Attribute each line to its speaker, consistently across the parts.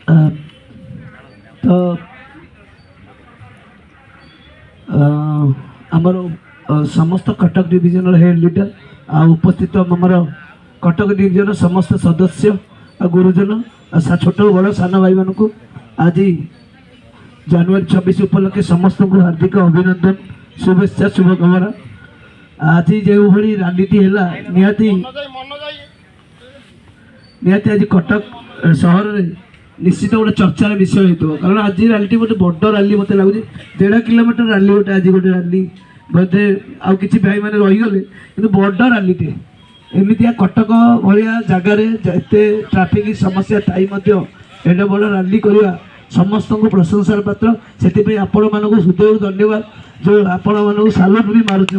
Speaker 1: तो आमर समस्त कटक डिविजन हेड लीडर आ उपस्थित आमर कटक डिविजन समस्त सदस्य आ गुरुजन छोट बड़ सान भाई मान को आज जनवरी 26 उपलक्षे समस्त को हार्दिक अभिनंदन शुभेच्छा शुभकामना। आज जो भाई राजनीति है निहाती आज कटक सहर में निश्चित गोटे चर्चार विषय हो कारण आज रैली गोटे बड़ रैली मत लगुच 1.5 किलोमीटर रैली गोटे आज गोटे रैली बोधे आउ कि भाई मैंने रहीगले कि बड़ रैलीटे एमती कटक भाया जगार एत ट्राफिक समस्या थी एडे बड़ रैली करवा समस्त को प्रशंसार पात्र से आपण मान हृदय धन्यवाद जो आपण मान सालुट भी मारुचे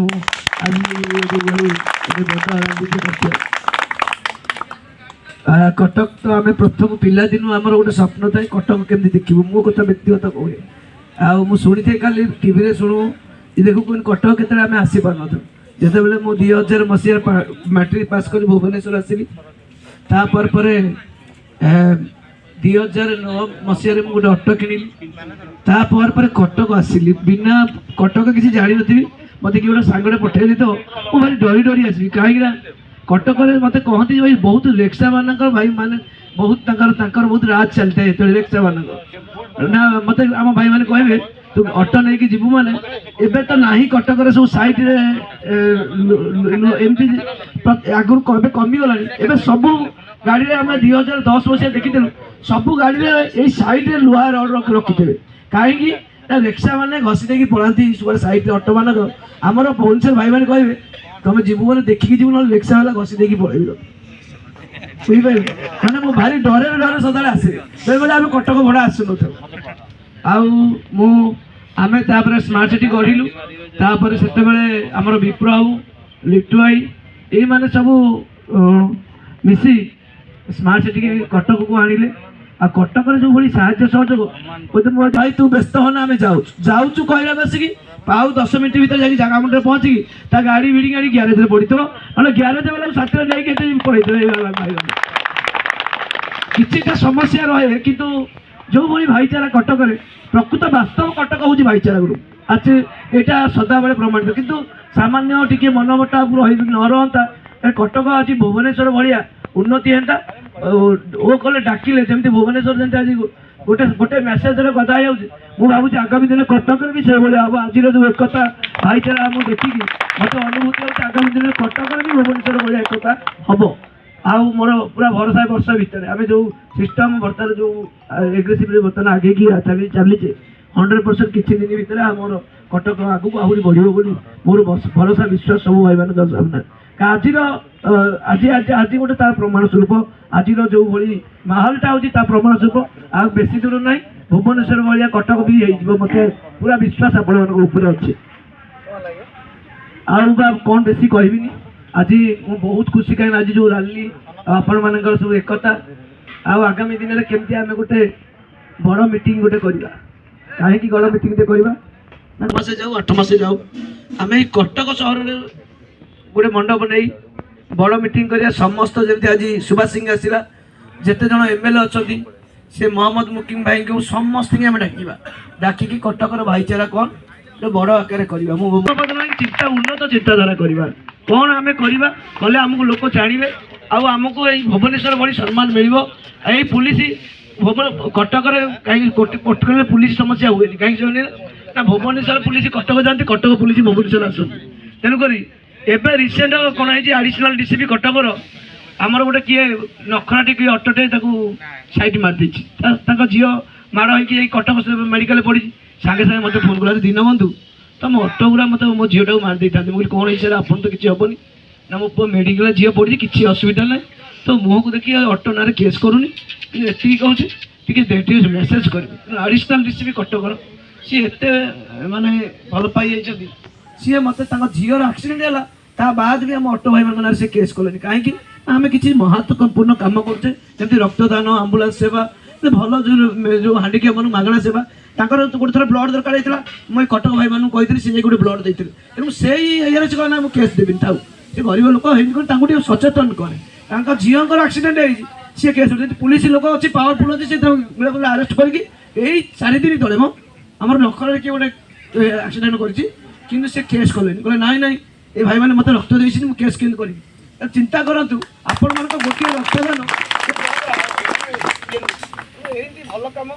Speaker 1: कटक तो आम प्रथम पिला दिन आम गोटे स्वप्न था कटक केमती देखू मो कथा व्यक्तिगत कहे आ शुणी थे काली टीवी शुणु देखो कटक के आम आसी पार न जो मो 2000 मसीह मैट्रिक पास कर भुवनेश्वर आसली तापर 2009 मसीह गोटे ऑटो किणिली तापर कटक आसली बिना कटक किसी जानी नी मत कि गोटे सांगटे पठेली तो मुझे भारी डरी डरी आसवी कहीं कटक मत कहती भाई बहुत रिक्शा मान भाई माने बहुत बहुत राज चलता है जो रिक्शा मान ना मत आम भाई मैंने कहे तू ऑटो नहीं कि जीवु माने एबे तो नहीं कटक सब साइड एमती आगुरी कमी गला एबे सब गाड़ी में आम 2010 मसीहा देखी सब गाड़ी में साइड लुहा रड रखिथे कहीं रिक्शा मैंने घसी देकी पढ़ाती साइड ऑटो मान आमर भुवनेश्वर भाई मैंने कहे तुम जीवु मैंने देखिकी जीवु ना रिक्शा वाला घसी देकी पड़ेबी बुझिपारे मैंने मो भारी डरे डरे सदा आसे बेले आम कटक भड़ा आसुन आम स्मार्ट सिटी गढ़िलु तापर से आमर विप्र बाबू लिट्टू भाई ये मैंने सब मिसी स्मार्ट सिटी के कटक को आनिले आ कटक जो भाई साहाय्य सहयोग भाई तू व्यस्त होना आम जाऊँ कहला बसिकी पाऊ 10 मिनट भर जाकि जगह मुंडे पहुँचिकी गाड़ी भिड़ी गाड़ी ग्यारेज में पड़ी ना ग्यारेज वाला साथी नहीं पड़े किसी समस्या रहे किंतु जो भाई भाईचारा कटक प्रकृत वास्तव कटक हूँ भाईचारा ग्रुप आज यहाँ सदा बेले प्रमाणित किंतु सामान्य टी मनमटा न रहा कटक आज भुवनेश्वर भाया उन्नति हेता ओ कले डाकिले जमी भुवनेश्वर जमी आज गोटे गोटे मेसेज कथा हो भावुँ आगामी दिन कटक भी से हम आज जो एकता भाईचारा आम देखिकी मत अनुभूति होती आगामी दिन कटक भी भुवनेश्वर भाया एकता हम आउ मोर पूरा भरोसा वर्ष भितर आम जो सिस्टम बर्तमान जो एग्रेसिव बर्तमान आगे की चलीचे 100% किसी दिन भितर आमर कटक आगू आहरी बढ़ मोर भरोसा विश्वास सब भाई मान सामने आज आज आज गोटे तार प्रमाण स्वरूप आज जो भाई माहौलटा होती प्रमाण स्वरूप आ बेसी दूर ना भुवनेश्वर भाया कटक भी मत पूरा विश्वास आपण अच्छे आ कौन बेसी कहबी आज मु बहुत खुशी कहीं आज जो रैली आपण मान सब एकता आगामी दिन में केमती आम गोटे बड़ मीटिंग गोटे करवा कहीं बड़ मीटिंग करवा मसे जाऊ 8 मास जाऊ आम कटक सहर में गोटे मंडप नहीं बड़ मीटिंग करिया समस्त जमी आज सुभाष सिंह आसला जिते जन एमएलए अच्छा से मोहम्मद मुकिम भाई को समस्त आम डाकवा डाकिकी कटकर भाईचारा कौन जो बड़ आकार करवा चिंता उन्नत चिंताधारा करवा कौन आम करवा कले आमको लोक जाने आमको ये भुवनेश्वर भली सम्मान मिल पुलिस कटक कहीं पुलिस समस्या हुए कहीं ना भुवनेश्वर पुलिस कटक जाती कटक पुलिस भुवनेश्वर आस तेणुक एवं रिसेंट कौन है आडिशनाल डीसीपी कटकर आमर गोटे किए नखराटे किए अटोटे सैड मारदे झील माड़ हो कटक मेडिकल पड़ी सागे सागे मत फोन करा दिन बंधु तुम अटो गुरा मत मो झीटा को मारदे था मुझे कौन है आप तो किसी हेनी ना मो पु मेडिकल झील पड़ी किसी असुविधा ना तो मुँह को देखिए अटो ना केस करूनी ये कहूँ मेसेज करी आडिशनाल डीसीपी कटकर सी एत माने भल पाई सी मत झीर आक्सीडेट है बाद भी आम अटो भाई मान से केस कले कहीं आम किसी महत्वपूर्ण कम करते जमी रक्तदान आंबुलांस सेवा भल जो हांडिक्याप मन मागणा सेवा गोटे थर ब्लड दरकार होता मुझे कटक भाई मानू कही सी गोटे ब्लड देते तेणु से ये से कहना केस देवी था सी गरीब लोक सचेतन कै झील आक्सीडेट सी केस पुलिस लोक अच्छी पावरफुल अच्छी से आरेस्ट करके यही 4 दिन तले मो आम नखर किए गोटे एक्सीडेंट कर केस कले कहले नाई नाई ये भाई मैंने मत रक्त देती मुझे केस केमती करी चिंता करूँ आपण मान गोटे रक्तदान भल कम